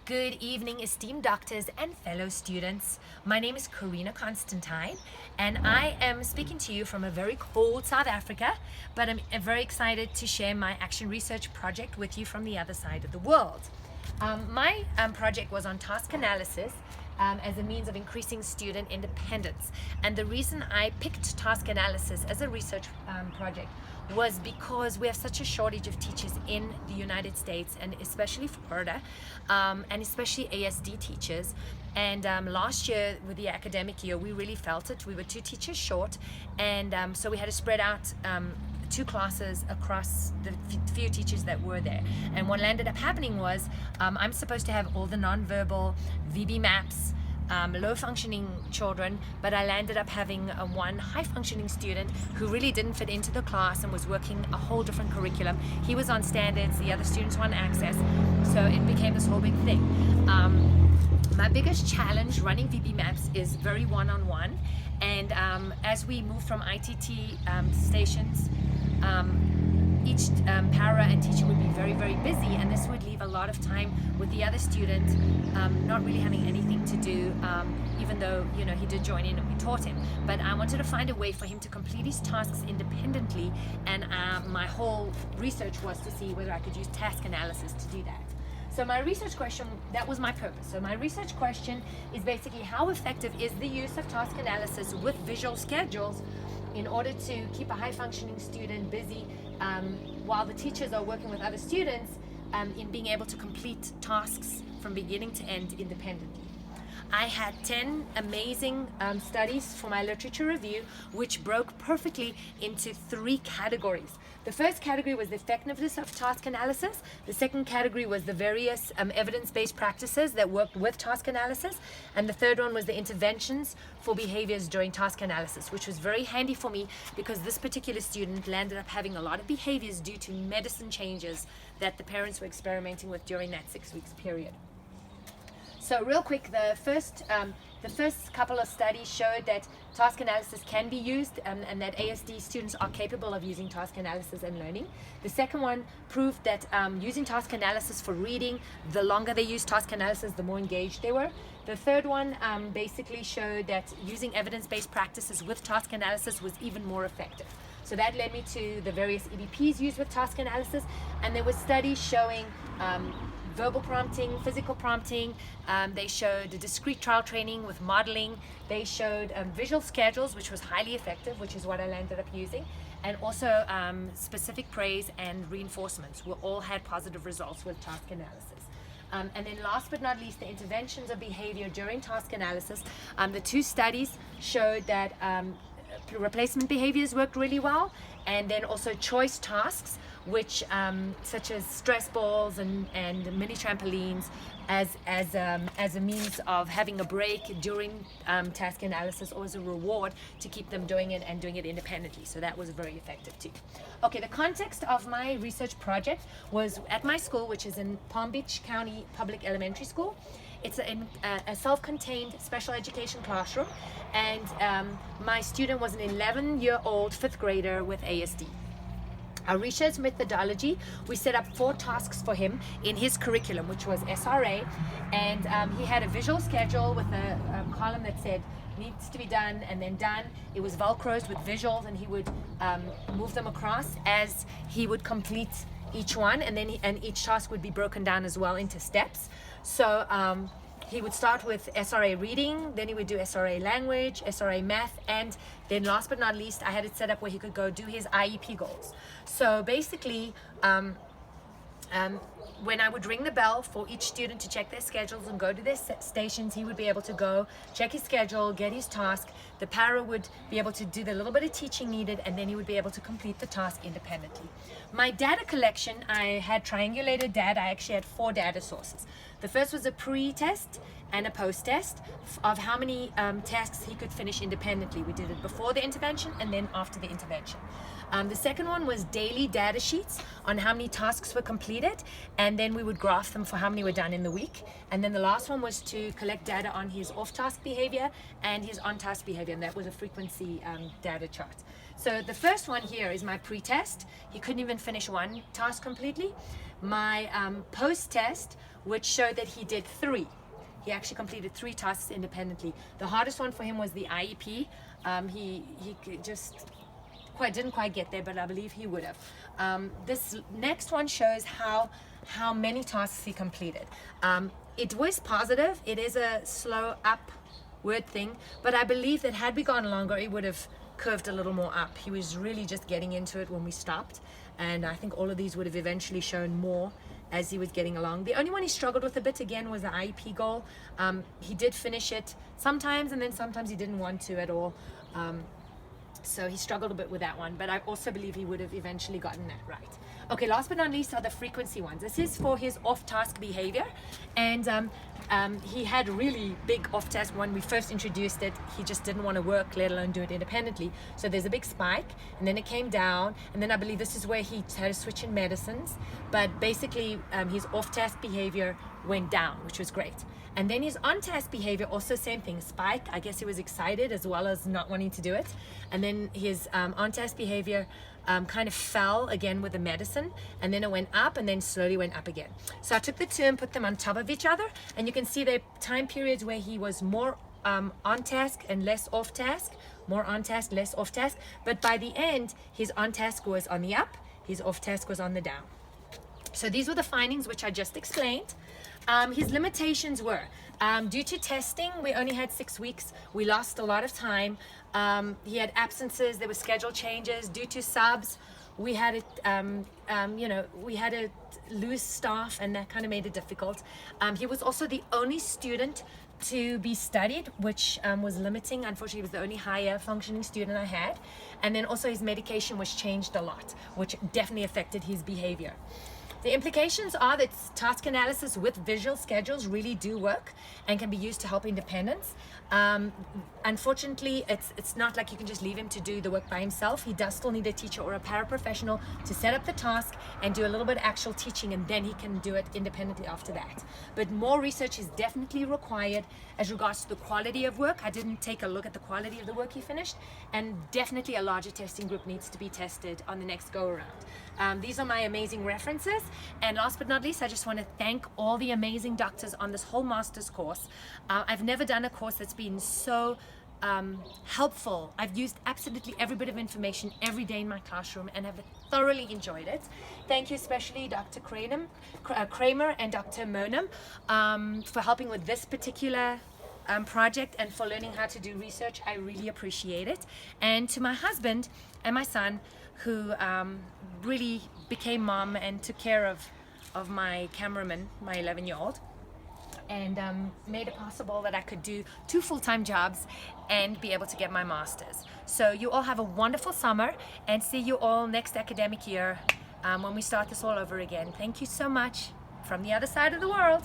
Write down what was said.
Good evening, esteemed doctors and fellow students. My name is Constantine, and I am speaking to you from a very cold South Africa, but I'm very excited to share my action research project with you from the other side of the world. My project was on task analysis as a means of increasing student independence. And the reason I picked task analysis as a research project was because we have such a shortage of teachers in the United States, and especially Florida, and especially ASD teachers. And last year, with the academic year, we really felt it. We were 2 teachers short, and so we had to spread out 2 classes across the few teachers that were there. And what ended up happening was I'm supposed to have all the nonverbal VB maps, low functioning children, but I landed up having one high functioning student who really didn't fit into the class and was working a whole different curriculum. He was on standards, the other students were on access, so it became this whole big thing. My biggest challenge running VB maps is very one-on-one, and as we move from ITT stations, each para and teacher would be very, very busy, and this would leave a lot of time with the other student not really having anything to do, even though he did join in and we taught him. But I wanted to find a way for him to complete his tasks independently, and my whole research was to see whether I could use task analysis to do that. So my research question, that was my purpose. So my research question is basically, how effective is the use of task analysis with visual schedules in order to keep a high functioning student busy while the teachers are working with other students in being able to complete tasks from beginning to end independently. I had 10 amazing studies for my literature review, which broke perfectly into 3 categories. The first category was the effectiveness of task analysis. The second category was the various evidence-based practices that worked with task analysis. And the third one was the interventions for behaviors during task analysis, which was very handy for me because this particular student landed up having a lot of behaviors due to medicine changes that the parents were experimenting with during that 6 weeks period. So real quick, the first couple of studies showed that task analysis can be used and that ASD students are capable of using task analysis and learning. The second one proved that using task analysis for reading, the longer they used task analysis, the more engaged they were. The third one basically showed that using evidence-based practices with task analysis was even more effective. So that led me to the various EBPs used with task analysis, and there were studies showing verbal prompting, physical prompting. They showed discrete trial training with modeling. They showed visual schedules, which was highly effective, which is what I landed up using. And also specific praise and reinforcements all had positive results with task analysis. And then last but not least, the interventions of behavior during task analysis. The 2 studies showed that replacement behaviors worked really well, and then also choice tasks, which such as stress balls and mini trampolines as a means of having a break during task analysis, or as a reward to keep them doing it and doing it independently. So that was very effective too. Okay, the context of my research project was at my school, which is in Palm Beach County Public Elementary School. It's a self-contained special education classroom, and my student was an 11-year-old 5th grader with ASD. Our research methodology, we set up 4 tasks for him in his curriculum, which was SRA, and he had a visual schedule with a column that said needs to be done and then done. It was Velcros with visuals, and he would move them across as he would complete each one, and then each task would be broken down as well into steps. So he would start with SRA reading, then he would do SRA language, SRA math, and then last but not least, I had it set up where he could go do his IEP goals. So basically, when I would ring the bell for each student to check their schedules and go to their stations, he would be able to go check his schedule, get his task. The para would be able to do the little bit of teaching needed, and then he would be able to complete the task independently. My data collection, I had triangulated data. I actually had 4 data sources. The first was a pre-test and a post-test of how many tasks he could finish independently. We did it before the intervention and then after the intervention. The second one was daily data sheets on how many tasks were completed, and and then we would graph them for how many were done in the week. And then the last one was to collect data on his off-task behavior and his on-task behavior, and that was a frequency data chart. So the first one here is my pre-test. He couldn't even finish one task completely. My post-test, which showed that he did 3. He actually completed 3 tasks independently. The hardest one for him was the IEP. He just didn't quite get there, but I believe he would have. This next one shows how many tasks he completed. It was positive. It is a slow upward thing, but I believe that had we gone longer, it would have curved a little more up. He was really just getting into it when we stopped, and I think all of these would have eventually shown more as he was getting along. The only one he struggled with a bit again was the IEP goal. He did finish it sometimes, and then sometimes he didn't want to at all. So he struggled a bit with that one, but I also believe he would have eventually gotten that right. Okay, last but not least are the frequency ones. This is for his off-task behavior, and he had really big off-task when we first introduced it. He just didn't want to work, let alone do it independently. So there's a big spike, and then it came down, and then I believe this is where he had to switch in medicines. But basically, his off-task behavior went down, which was great. And then his on-task behavior, also same thing, spike. I guess he was excited as well as not wanting to do it. And then his on-task behavior kind of fell again with the medicine, and then it went up and then slowly went up again. So I took the two and put them on top of each other, and you can see the time periods where he was more on task and less off task, more on task, less off task. But by the end, his on task was on the up, his off task was on the down. So these were the findings which I just explained. His limitations were, due to testing, we only had 6 weeks. We lost a lot of time. He had absences, there were schedule changes. Due to subs, we had we had to lose staff, and that kind of made it difficult. He was also the only student to be studied, which was limiting. Unfortunately, he was the only higher functioning student I had. And then also his medication was changed a lot, which definitely affected his behavior. The implications are that task analysis with visual schedules really do work and can be used to help independence. Unfortunately, it's not like you can just leave him to do the work by himself. He does still need a teacher or a paraprofessional to set up the task and do a little bit of actual teaching, and then he can do it independently after that. But more research is definitely required as regards to the quality of work. I didn't take a look at the quality of the work he finished, and definitely a larger testing group needs to be tested on the next go around. These are my amazing references, and last but not least, I just want to thank all the amazing doctors on this whole master's course. I've never done a course that's been so helpful. I've used absolutely every bit of information every day in my classroom and have thoroughly enjoyed it. Thank you especially Dr. Kramer and Dr. Monum for helping with this particular project and for learning how to do research. I really appreciate it. And to my husband and my son, who really became mom and took care of my cameraman, my 11-year-old, and made it possible that I could do 2 full-time jobs and be able to get my master's. So you all have a wonderful summer, and see you all next academic year when we start this all over again. Thank you so much from the other side of the world.